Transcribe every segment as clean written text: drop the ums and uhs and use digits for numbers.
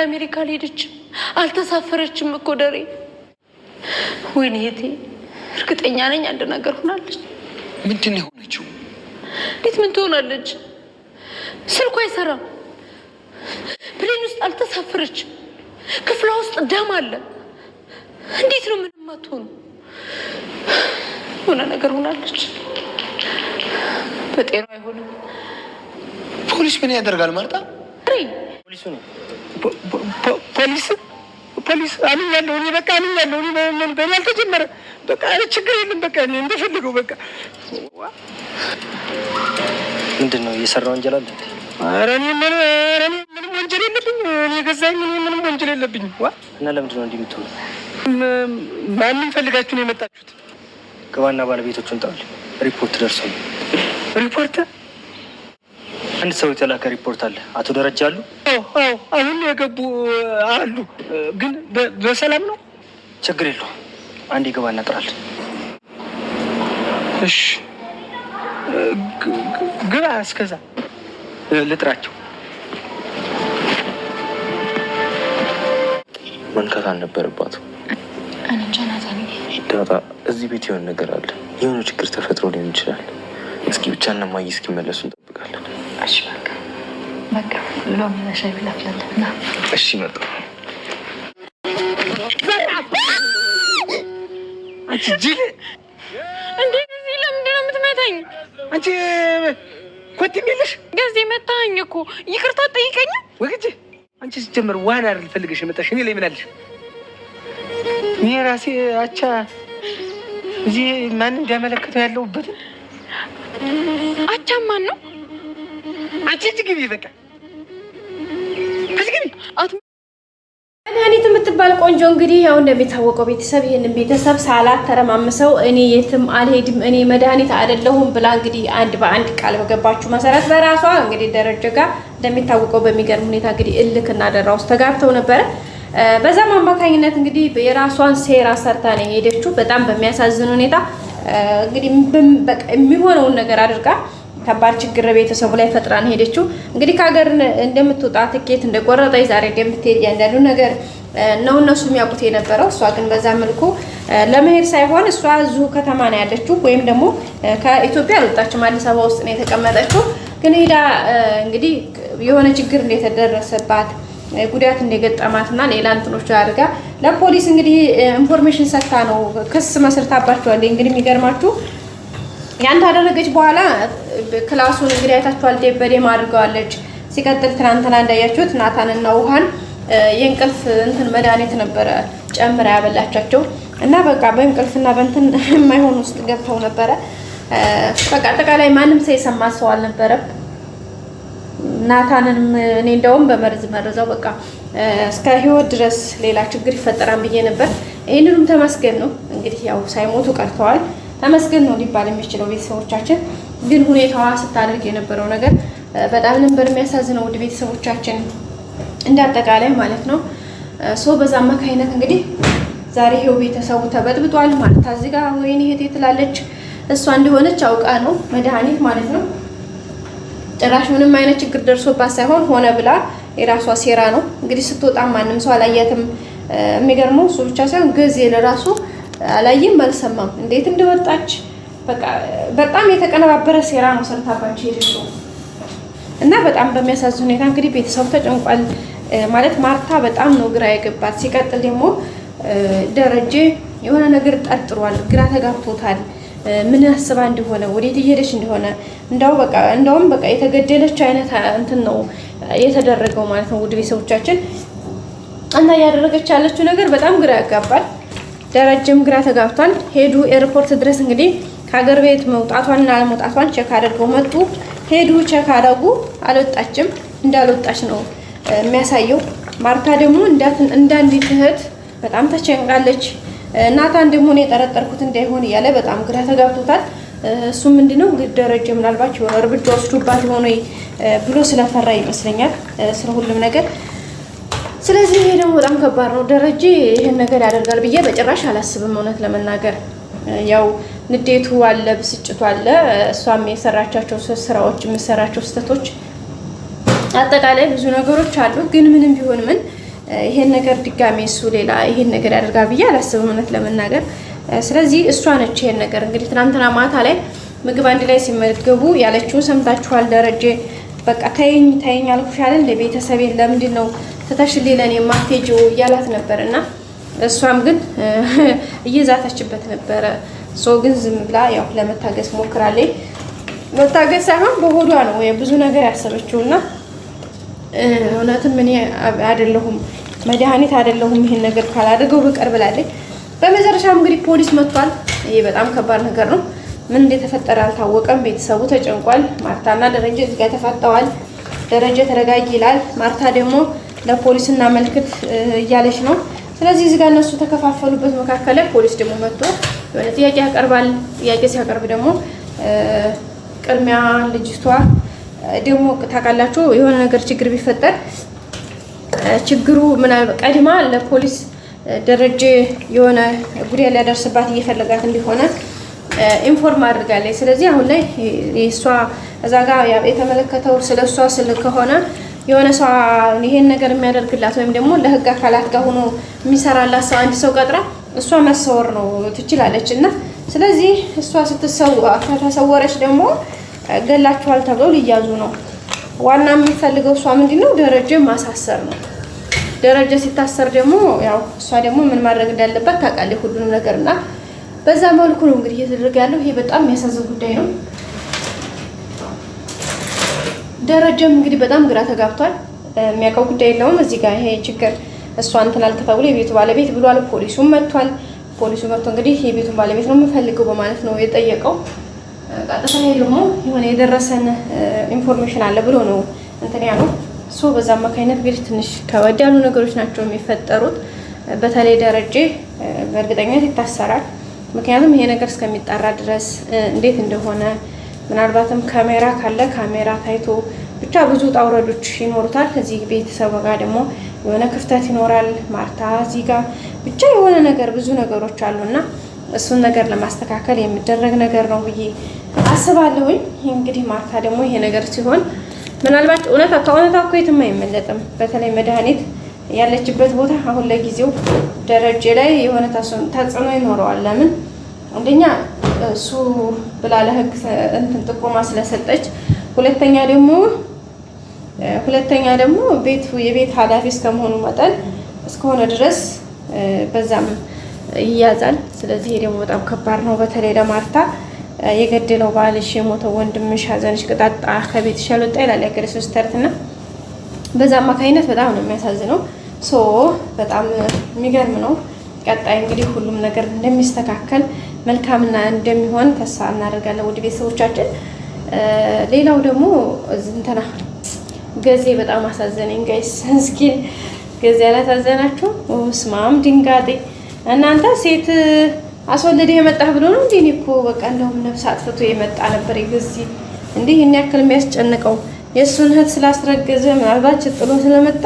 አሜሪካ ሄደችም አልተሳፈረችም እኮ ደሬ። ወይኔ እህቴ እርግጠኛ ነኝ አንድ ነገር ሆናለች። ምንድን ነው የሆነችው? እንዴት ምን ትሆናለች? ስልኳ አይሰራም። ፕሌን ውስጥ አልተሳፈረችም። ክፍሏ ውስጥ ደም አለ። እንዴት ነው ምንም አትሆኑ? ሆነ ነገር ሆናለች። በጤና አይሆንም። ፖሊስ ምን ያደርጋል ማርታ? ፖሊሱ ነው ፖሊስ አምኛለሁ እኔ በቃ አምኛለሁ እኔ በእኔ አልተጀመረ በቃ ችግር የለም በቃ እኔ እንደፈለገው በቃ ምንድን ነው የሰራው ወንጀል አለ? ኧረ እኔ ምንም ወንጀል የለብኝ። እኔ ገዛኝ ምንም ወንጀል የለብኝ። እና ለምንድን ነው እንዲህ የምትሆኑ? ማንም ፈልጋችሁ ነው የመጣችሁት? ግባና ባለቤቶቹን ጠራል። ሪፖርት ደርሶኝ። ሪፖርት? አንድ ሰው የተላከ ሪፖርት አለ። አቶ ደረጃ አሉ? አሁን የገቡ አሉ። ግን በሰላም ነው? ችግር የለውም። አንዴ ግባና ጥራል። እሺ ግባ። እስከዛ ልጥራቸው። መንካት አልነበረባትም። እኔ እንጃ ናታን። ዳጣ እዚህ ቤት የሆነ ነገር አለ። የሆነ ችግር ተፈጥሮ ሊሆን ይችላል። እስኪ ብቻ እነማዬ እስኪመለሱ እንጠብቃለን። እሺ በቃ ሎሚ በሻይ ብላፍላለን እና እሺ መጣ። አንቺ ጅል እንዴ! ጊዜ ለምንድን ነው የምትመታኝ? አንቺ ኮቲም የለሽ ጊዜ መታኝ እኮ ይቅርታ ጠይቀኝ። ወግጄ አንቺ ሲጀመር ዋና አይደል ፈልገሽ የመጣሽ? እኔ ላይ ምን አለሽ? እኔ ራሴ አቻ እዚህ ማን እንዲያመለክተው ያለውበት አቻ ማን ነው? አንቺ ግቢ በቃ ግቢ። መድኃኒት የምትባል ቆንጆ እንግዲህ ያው እንደሚታወቀው ቤተሰብ ይሄንን ቤተሰብ ሳላት ተረማምሰው እኔ የትም አልሄድም እኔ መድኃኒት አይደለሁም ብላ እንግዲህ አንድ በአንድ ቃል በገባችሁ መሰረት በራሷ እንግዲህ ደረጀ ጋር እንደሚታወቀው በሚገርም ሁኔታ እንግዲህ እልክ እና ደራ ውስጥ ተጋብተው ነበረ። በዛም አማካኝነት እንግዲህ የራሷን ሴራ ሰርታ ነው የሄደችው። በጣም በሚያሳዝን ሁኔታ እንግዲህ በቃ የሚሆነውን ነገር አድርጋ ከባድ ችግር ቤተሰቡ ላይ ፈጥራን ሄደችው። እንግዲህ ከሀገር እንደምትወጣ ትኬት እንደቆረጠች ዛሬ እንደምትሄድ እያንዳንዱ ነገር ነው እነሱ የሚያውቁት የነበረው። እሷ ግን በዛ መልኩ ለመሄድ ሳይሆን እሷ እዚሁ ከተማ ነው ያለችው፣ ወይም ደግሞ ከኢትዮጵያ አልወጣችም፣ አዲስ አበባ ውስጥ ነው የተቀመጠችው። ግን ሄዳ እንግዲህ የሆነ ችግር እንደተደረሰባት ጉዳት እንደገጠማትና ሌላ እንትኖች አድርጋ ለፖሊስ እንግዲህ ኢንፎርሜሽን ሰጥታ ነው ክስ መስርታባቸዋል። እንግዲህ የሚገርማችሁ ያን ታደረገች በኋላ ክላሱን እንግዲህ አይታችኋል፣ በደም አድርገዋለች። ሲቀጥል ትናንትና እንዳያችሁት ናታንና ውሃን የእንቅልፍ እንትን መድኃኒት ነበረ ጨምራ ያበላቻቸው እና በቃ በእንቅልፍና በእንትን የማይሆን ውስጥ ገብተው ነበረ። በቃ አጠቃላይ ማንም ሰው የሰማ ሰው አልነበረም። ናታንንም እኔ እንደውም በመርዝ መርዘው በቃ እስከ ህይወት ድረስ ሌላ ችግር ይፈጠራል ብዬ ነበር። ይሄንንም ተመስገን ነው እንግዲህ ያው ሳይሞቱ ቀርተዋል። ተመስገን ነው ሊባል የሚችለው። ቤተሰቦቻችን ግን ሁኔታዋ ስታደርግ የነበረው ነገር በጣም ነበር የሚያሳዝነው። ውድ ቤተሰቦቻችን እንዳጠቃላይ ማለት ነው። በዛ አማካይነት እንግዲህ ዛሬ ይሄው ቤተሰቡ ተበጥብጧል ማለት እዚህ ጋር ወይኔ እህቴ ትላለች። እሷ እንደሆነች አውቃ ነው መድኃኒት ማለት ነው። ጭራሽ ምንም አይነት ችግር ደርሶባት ሳይሆን ሆነ ብላ የራሷ ሴራ ነው። እንግዲህ ስትወጣ ማንም ሰው አላያትም። የሚገርመው እሱ ብቻ ሳይሆን ጊዜ ለራሱ አላየም አልሰማም እንዴት እንደወጣች። በቃ በጣም የተቀነባበረ ሴራ ነው ሰርታባቸው ሄደችው እና በጣም በሚያሳዝን ሁኔታ እንግዲህ ቤተሰቡ ተጨንቋል ማለት ማርታ በጣም ነው ግራ የገባት። ሲቀጥል ደግሞ ደረጀ የሆነ ነገር ጠርጥሯል፣ ግራ ተጋብቶታል። ምን አስባ እንደሆነ ወዴት እየሄደች እንደሆነ እንደውም በቃ የተገደለች አይነት እንትን ነው የተደረገው ማለት ነው። ውድ ቤተሰቦቻችን እና ያደረገች ያለችው ነገር በጣም ግራ ያጋባል። ደረጀም ግራ ተጋብቷል። ሄዱ ኤርፖርት ድረስ እንግዲህ ከሀገር ቤት መውጣቷንና አለመውጣቷን ቼክ አድርገው መጡ። ሄዱ ቼክ አደረጉ። አልወጣችም፣ እንዳልወጣች ነው የሚያሳየው። ማርታ ደግሞ እንዳንዲት እህት በጣም ተጨንቃለች። ናታን ደግሞ ነው የጠረጠርኩት እንዳይሆን እያለ በጣም ግራ ተጋብቶታል። እሱ ምንድነው ደረጀ ምናልባት የሆነ እርምጃ ወስዶባት ሆኖ ብሎ ስለፈራ ይመስለኛል ስለ ሁሉም ነገር። ስለዚህ ይሄ ደግሞ በጣም ከባድ ነው። ደረጀ ይሄን ነገር ያደርጋል ብዬ በጭራሽ አላስብም። እውነት ለመናገር ያው ንዴቱ አለ፣ ብስጭቱ አለ። እሷም የሰራቻቸው ስራዎች፣ የምሰራቸው ስህተቶች፣ አጠቃላይ ብዙ ነገሮች አሉ። ግን ምንም ቢሆን ምን ይሄን ነገር ድጋሜ እሱ ሌላ ይሄን ነገር ያደርጋል ብዬ አላስብም እውነት ለመናገር። ስለዚህ እሷ ነች ይሄን ነገር እንግዲህ ትናንትና ማታ ላይ ምግብ አንድ ላይ ሲመገቡ ያለችውን ሰምታችኋል። ደረጀ በቃ ተይኝ አልኩሽ አይደል ለቤተሰቤን ለምንድን ነው ተተሽልኝ ለኔ ማትሄጂው እያላት ነበር እና እሷም ግን እየዛተችበት ነበረ። ግን ዝም ብላ ያው ለመታገስ ሞክራለች። መታገስ ሳይሆን በሆዷ ነው ብዙ ነገር ያሰበችውና እውነትም እኔ አይደለሁም መድኃኒት አይደለሁም ይሄን ነገር ካላደረገው በቀር ብላለች። በመጨረሻም እንግዲህ ፖሊስ መጥቷል። ይሄ በጣም ከባድ ነገር ነው። ምን እንደተፈጠረ አልታወቀም። ቤተሰቡ ተጨንቋል። ማርታና ደረጀ እዚህ ጋር ተፋጠዋል። ደረጀ ተረጋጊ ይላል። ማርታ ደግሞ ለፖሊስ እናመልክት እያለች ነው። ስለዚህ እዚህ ጋር እነሱ ተከፋፈሉበት መካከል ላይ ፖሊስ ደግሞ መጥቶ የሆነ ጥያቄ ያቀርባል። ጥያቄ ሲያቀርብ ደግሞ ቅድሚያ ልጅቷ ደግሞ ታውቃላችሁ የሆነ ነገር ችግር ቢፈጠር ችግሩ ምናልባት ቀድማ ለፖሊስ ደረጀ የሆነ ጉዳይ ሊያደርስባት እየፈለጋት እንደሆነ ኢንፎርም አድርጋለች። ስለዚህ አሁን ላይ እሷ እዛ ጋር የተመለከተው ስለሷ ከሆነ የሆነ ሰው ይሄን ነገር የሚያደርግላት ወይም ደግሞ ለህግ አካላት ጋር ሆኖ የሚሰራላት ሰው አንድ ሰው ቀጥራ እሷ መሰወር ነው ትችላለች እና ስለዚህ እሷ ከተሰወረች ደግሞ ገላችኋል ተብለው ሊያዙ ነው። ዋና የሚፈልገው እሷ ምንድነው ደረጀ ማሳሰር ነው። ደረጀ ሲታሰር ደግሞ ያው እሷ ደግሞ ምን ማድረግ እንዳለባት ታውቃለች ሁሉንም ነገርና በዛ መልኩ ነው እንግዲህ እየተደረገ ያለው። ይሄ በጣም የሚያሳዝን ጉዳይ ነው። ደረጀም እንግዲህ በጣም ግራ ተጋብቷል። የሚያውቀው ጉዳይ የለውም። እዚህ ጋር ይሄ ችግር እሷን እንትን አልከተብሎ የቤቱ ባለቤት ብሏል። ፖሊሱም መጥቷል። ፖሊሱ መጥቶ እንግዲህ የቤቱን ባለቤት ነው የምፈልገው በማለት ነው የጠየቀው። ቀጥታ ደግሞ የሆነ የደረሰን ኢንፎርሜሽን አለ ብሎ ነው እንትን ያለው። በዛ አማካኝነት እንግዲህ ትንሽ ከወድ ያሉ ነገሮች ናቸው የሚፈጠሩት። በተለይ ደረጀ በእርግጠኝነት ይታሰራል። ምክንያቱም ይሄ ነገር እስከሚጣራ ድረስ እንዴት እንደሆነ ምናልባትም ካሜራ ካለ ካሜራ ታይቶ ብቻ ብዙ ጣውረዶች ይኖሩታል። እዚህ ቤተሰብ ጋር ደግሞ የሆነ ክፍተት ይኖራል። ማርታ እዚህ ጋር ብቻ የሆነ ነገር ብዙ ነገሮች አሉና እሱን ነገር ለማስተካከል የሚደረግ ነገር ነው ብዬ አስባለሁኝ። እንግዲህ ማርታ ደግሞ ይሄ ነገር ሲሆን ምናልባት ከእውነታ እኮ የትም አይመለጥም። በተለይ መድኃኒት ያለችበት ቦታ አሁን ለጊዜው ደረጀ ላይ የሆነ ተጽዕኖ ይኖረዋል። ለምን አንደኛ እሱ ብላ ለህግ እንትን ጥቆማ ስለሰጠች፣ ሁለተኛ ደግሞ የቤት ኃላፊ እስከመሆኑ መጠን እስከሆነ ድረስ በዛም ይያዛል። ስለዚህ ይሄ ደግሞ በጣም ከባድ ነው። በተለይ ለማርታ የገደለው ባልሽ የሞተው ወንድምሽ ሀዘንሽ ቅጣጣ ከቤትሽ ያልወጣ ይላል ያገሬ ሶስት ተርትና በዛ አማካኝነት በጣም ነው የሚያሳዝነው። በጣም የሚገርም ነው። ቀጣይ እንግዲህ ሁሉም ነገር እንደሚስተካከል መልካምና እንደሚሆን ተስፋ እናደርጋለን ውድ ቤተሰቦቻችን። ሌላው ደግሞ እንትና ገዜ በጣም አሳዘነኝ ጋይስ። እስኪ ገዜ ያላሳዘናችሁ? ስማም ድንጋጤ እናንተ ሴት አስወልደ የመጣህ ብሎ ነው እንዴ? እኔ እኮ በቃ እንደውም ነፍስ አጥፍቶ የመጣ ነበር ገዜ። እንዴ ይሄን ያክል የሚያስጨንቀው የእሱን እህት ስላስረገዘ ምናልባት ጥሎ ስለመጣ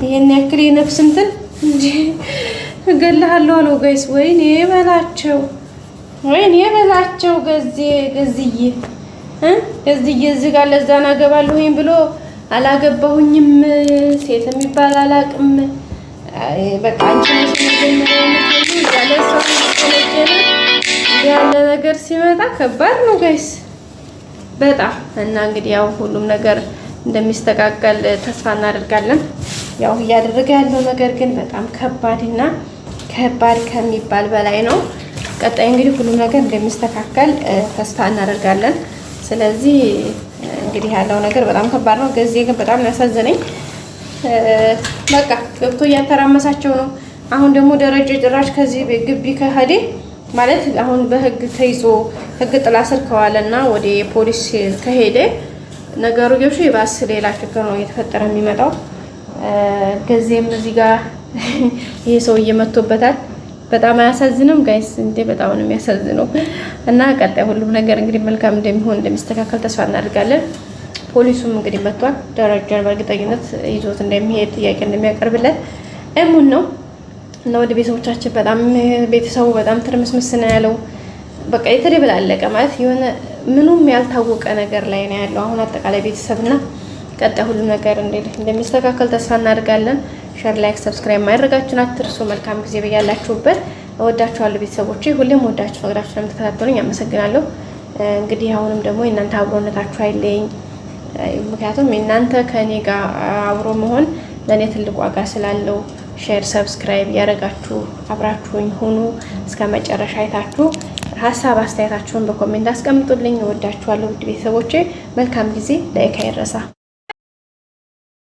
ይሄን ያክል የነፍስ እንትን እንጂ እገልሃለሁ አለው ጋይስ። ወይኔ በላቸው ገዝዬ እዚህ ጋር ለዛና ገባለሁኝ ብሎ አላገባሁኝም፣ ሴት የሚባል አላቅም። በቃ አንቺ ያለ ነገር ሲመጣ ከባድ ነው ጋይስ በጣም እና እንግዲህ ያው ሁሉም ነገር እንደሚስተካከል ተስፋ እናደርጋለን። ያው እያደረገ ያለው ነገር ግን በጣም ከባድና ከባድ ከሚባል በላይ ነው። ቀጣይ እንግዲህ ሁሉም ነገር እንደሚስተካከል ተስፋ እናደርጋለን። ስለዚህ እንግዲህ ያለው ነገር በጣም ከባድ ነው። ገዜ ግን በጣም ያሳዘነኝ በቃ ገብቶ እያተራመሳቸው ነው። አሁን ደግሞ ደረጀ ጭራሽ ከዚህ ግቢ ከሄደ ማለት አሁን በህግ ተይዞ ህግ ጥላ ስር ከዋለና ወደ ፖሊስ ከሄደ ነገሩ ገብቶ ይባስ ሌላ ችግር ነው እየተፈጠረ የሚመጣው። ገዜም እዚህ ጋር ይሄ ሰው እየመቶበታል። በጣም አያሳዝንም ጋይስ? እንዴ በጣም ነው የሚያሳዝነው። እና ቀጣይ ሁሉም ነገር እንግዲህ መልካም እንደሚሆን እንደሚስተካከል ተስፋ እናደርጋለን። ፖሊሱም እንግዲህ መጥቷል። ደረጃን በእርግጠኝነት ይዞት እንደሚሄድ ጥያቄ እንደሚያቀርብለት እሙን ነው። እና ወደ ቤተሰቦቻችን በጣም ቤተሰቡ በጣም ትርምስምስ ነው ያለው። በቃ የተደበላለቀ ማለት የሆነ ምኑም ያልታወቀ ነገር ላይ ነው ያለው አሁን አጠቃላይ ቤተሰብና ቀጣይ ሁሉም ነገር እንደሚስተካከል ተስፋ እናደርጋለን። ሼር፣ ላይክ፣ ሰብስክራይብ ማድረጋችሁን አትርሱ። መልካም ጊዜ በያላችሁበት። እወዳችኋለሁ ቤተሰቦቼ። ሁሌም ወዳችሁ ፈቅዳችሁ ስለምትከታተሉኝ አመሰግናለሁ። እንግዲህ አሁንም ደግሞ የእናንተ አብሮነታችሁ አይለየኝ። ምክንያቱም የእናንተ ከእኔ ጋር አብሮ መሆን ለእኔ ትልቅ ዋጋ ስላለው ሼር፣ ሰብስክራይብ ያደረጋችሁ አብራችሁኝ ሁኑ። እስከ መጨረሻ አይታችሁ ሀሳብ አስተያየታችሁን በኮሜንት አስቀምጡልኝ። እወዳችኋለሁ ውድ ቤተሰቦቼ። መልካም ጊዜ። ላይክ አይረሳ።